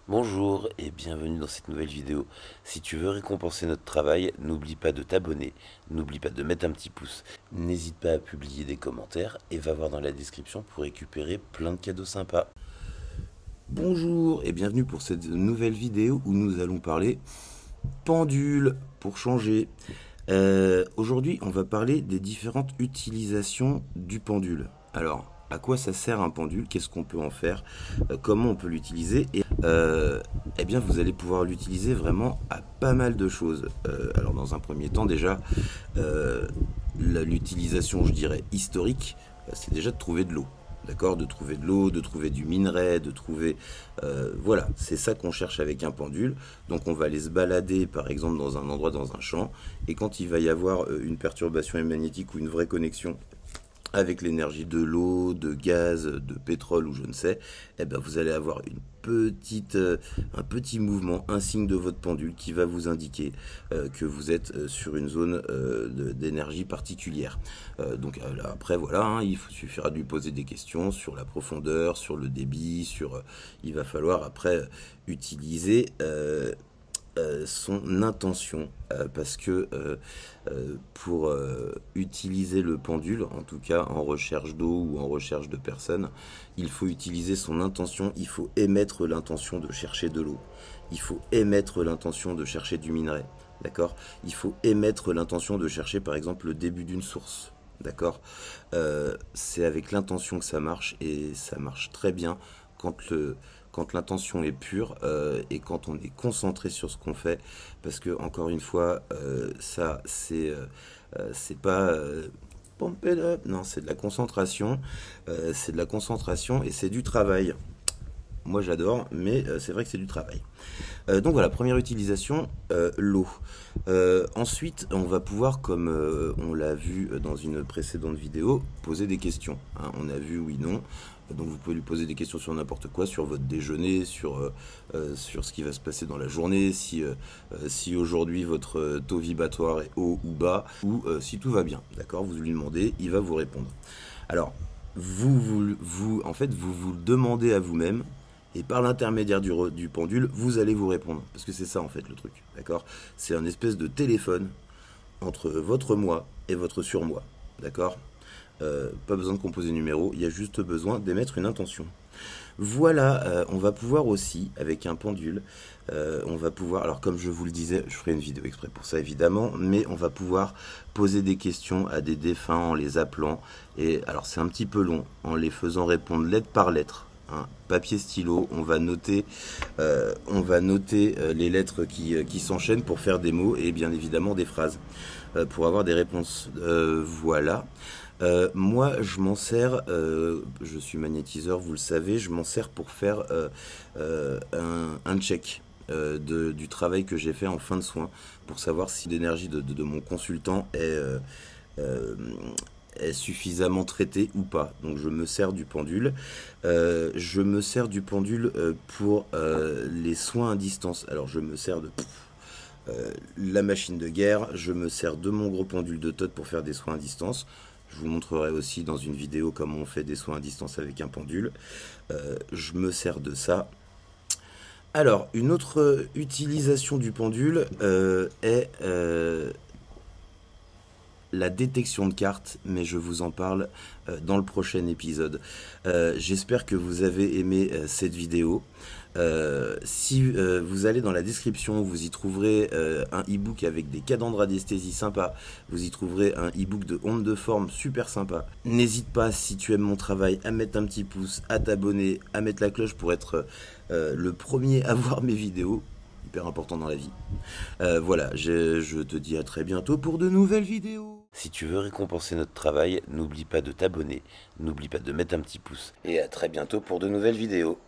Bonjour et bienvenue dans cette nouvelle vidéo. Si tu veux récompenser notre travail, n'oublie pas de t'abonner, n'oublie pas de mettre un petit pouce, n'hésite pas à publier des commentaires et va voir dans la description pour récupérer plein de cadeaux sympas. Bonjour et bienvenue pour cette nouvelle vidéo où nous allons parler pendule pour changer. Aujourd'hui, on va parler des différentes utilisations du pendule. Alors, à quoi ça sert un pendule? Qu'est-ce qu'on peut en faire? Comment on peut l'utiliser? Et eh bien, vous allez pouvoir l'utiliser vraiment à pas mal de choses. Alors, dans un premier temps, déjà, l'utilisation, je dirais, historique, c'est déjà de trouver de l'eau. D'accord, de trouver de l'eau, de trouver du minerai, de trouver... voilà, c'est ça qu'on cherche avec un pendule. Donc on va aller se balader par exemple dans un endroit, dans un champ, et quand il va y avoir une perturbation magnétique ou une vraie connexion avec l'énergie de l'eau, de gaz, de pétrole ou je ne sais, eh ben vous allez avoir un petit mouvement, un signe de votre pendule qui va vous indiquer que vous êtes sur une zone d'énergie particulière. Là, après voilà, hein, il suffira de lui poser des questions sur la profondeur, sur le débit, il va falloir après utiliser son intention parce que pour utiliser le pendule, en tout cas en recherche d'eau ou en recherche de personnes, il faut utiliser son intention, il faut émettre l'intention de chercher de l'eau, il faut émettre l'intention de chercher du minerai, d'accord, il faut émettre l'intention de chercher par exemple le début d'une source. D'accord, c'est avec l'intention que ça marche et ça marche très bien quand l'intention est pure et quand on est concentré sur ce qu'on fait, parce que encore une fois, ça c'est pas pump it up, non, c'est de la concentration, et c'est du travail. Moi j'adore, mais c'est vrai que c'est du travail. Donc voilà, première utilisation, l'eau. Ensuite, on va pouvoir, comme on l'a vu dans une précédente vidéo, poser des questions. Hein. On a vu oui, non. Donc vous pouvez lui poser des questions sur n'importe quoi, sur votre déjeuner, sur ce qui va se passer dans la journée, si aujourd'hui votre taux vibratoire est haut ou bas, ou si tout va bien. D'accord, vous lui demandez, il va vous répondre. Alors, en fait, vous le demandez à vous-même, et par l'intermédiaire du pendule, vous allez vous répondre. Parce que c'est ça en fait le truc, d'accord? C'est un espèce de téléphone entre votre moi et votre surmoi, d'accord? Pas besoin de composer numéro, il y a juste besoin d'émettre une intention. Voilà, on va pouvoir aussi, avec un pendule, on va pouvoir, alors comme je vous le disais, je ferai une vidéo exprès pour ça évidemment, mais on va pouvoir poser des questions à des défunts en les appelant, et alors c'est un petit peu long, en les faisant répondre lettre par lettre. Hein, papier stylo, on va noter les lettres qui s'enchaînent pour faire des mots et bien évidemment des phrases pour avoir des réponses. Voilà. Moi, je m'en sers, je suis magnétiseur, vous le savez, je m'en sers pour faire un check du travail que j'ai fait en fin de soins, pour savoir si l'énergie de mon consultant euh, est suffisamment traitée ou pas. Donc je me sers du pendule. Je me sers du pendule pour les soins à distance. Alors je me sers de... la machine de guerre, je me sers de mon gros pendule de Todd pour faire des soins à distance. Je vous montrerai aussi dans une vidéo comment on fait des soins à distance avec un pendule. Je me sers de ça. Alors, une autre utilisation du pendule est la détection de cartes, mais je vous en parle dans le prochain épisode. J'espère que vous avez aimé cette vidéo. Si vous allez dans la description, vous y trouverez un e-book avec des cadences de radiesthésie sympas. Vous y trouverez un e-book de ondes de forme super sympa. N'hésite pas, si tu aimes mon travail, à mettre un petit pouce, à t'abonner, à mettre la cloche pour être le premier à voir mes vidéos. Hyper important dans la vie. Voilà, je te dis à très bientôt pour de nouvelles vidéos. Si tu veux récompenser notre travail, n'oublie pas de t'abonner, n'oublie pas de mettre un petit pouce. Et à très bientôt pour de nouvelles vidéos.